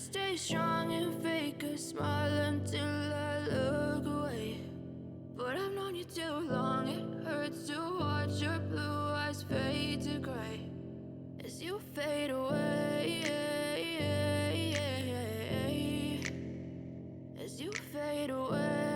stay strong and fake a smile until I look away. But I've known you too long, it hurts to watch your blue eyes fade to gray as you fade away, as you fade away.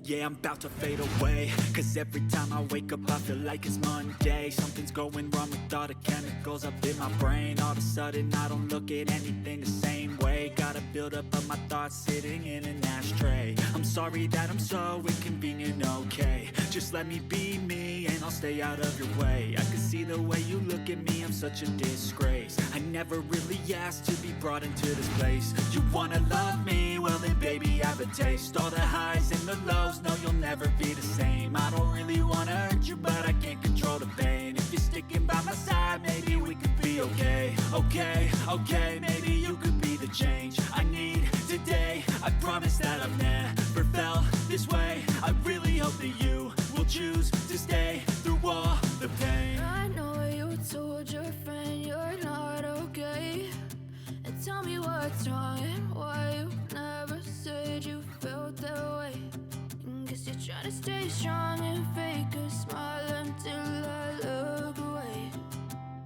Yeah, I'm about to fade away, cause every time I wake up I feel like it's Monday. Something's going wrong with all the chemicals up in my brain. All of a sudden I don't look at anything the same way. Gotta build up of my thoughts sitting in an ashtray. I'm sorry that I'm so inconvenient, okay. Just let me be me and I'll stay out of your way. I can see the way you look at me, I'm such a disgrace. I never really asked to be brought into this place. You wanna love me? Well then baby have a taste. All the highs and the lows, no you'll never be the same. I don't really wanna hurt you but I can't control the pain. If you're sticking by my side, maybe we could be okay. Okay, maybe you could be the change I need today. I promise that I've never felt this way. I really hope that you will choose to stay through all the pain. I know you told your friend you're not okay, and tell me what's wrong and why you never said you felt that way. Guess you're trying to stay strong and fake a smile until I look away.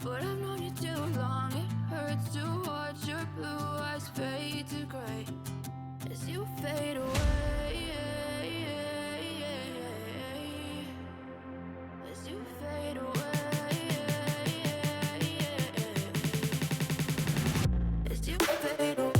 But I've known you too long, it hurts to watch your blue eyes fade to gray as you fade away, as you fade away, as you fade away.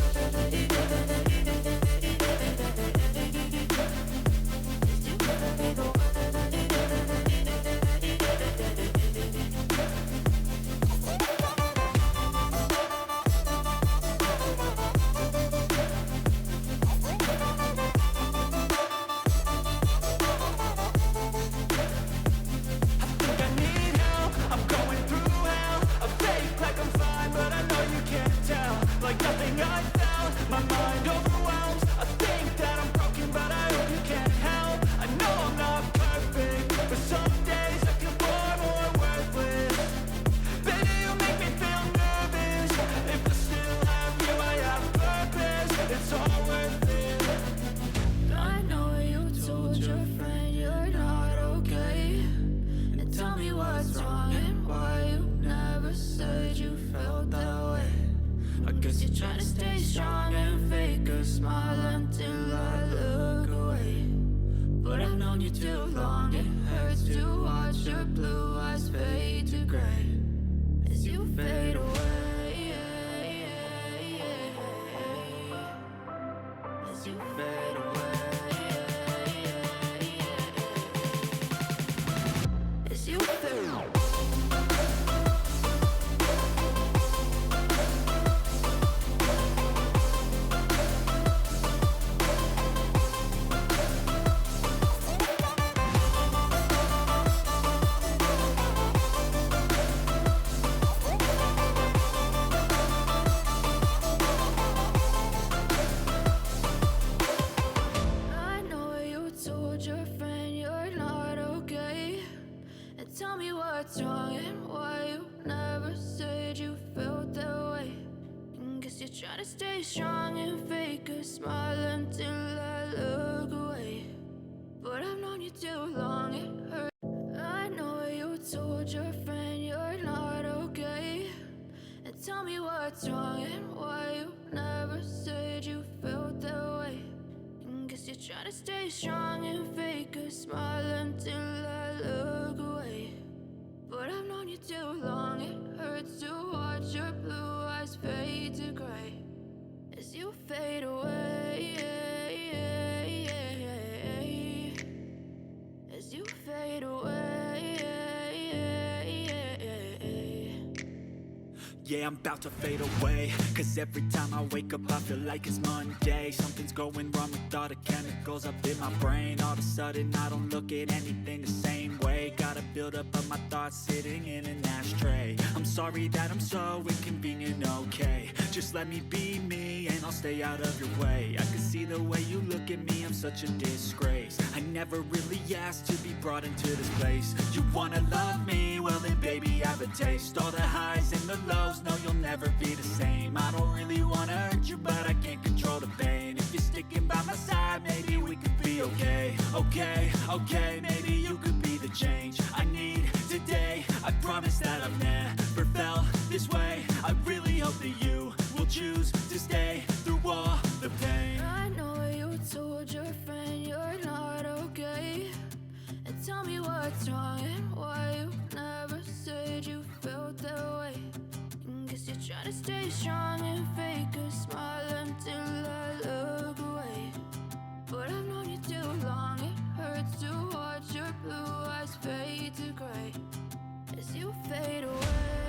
Try to stay strong and fake a smile until I look away. But I've known you too long, it hurts. I know you told your friend you're not okay, and tell me what's wrong and why you never said you felt that way. Guess you're trying to stay strong and fake a smile until I look away. But I've known you too long, it hurts to watch your blue eyes fade to gray as you fade away, as you fade away. Yeah, I'm about to fade away, cause every time I wake up I feel like it's Monday. Something's going wrong with all the chemicals up in my brain. All of a sudden I don't look at anything the same way. Gotta build up of my thoughts sitting in an ashtray. I'm sorry that I'm so inconvenient, okay. Just let me be me and I'll stay out of your way. I can see the way you look at me, I'm such a disgrace. I never really asked to be brought into this place. You wanna love me? Well then baby have a taste. All the highs and the lows, Okay, maybe you could be the change I need today. I promise that I've never felt this way. I really hope that you will choose to stay through all the pain. I know you told your friend you're not okay, and tell me what's wrong and why you never said you felt that way. Guess you're trying to stay strong and fake a smile until I look away. But I've known you too long, it hurts to watch your blue eyes fade to gray as you fade away.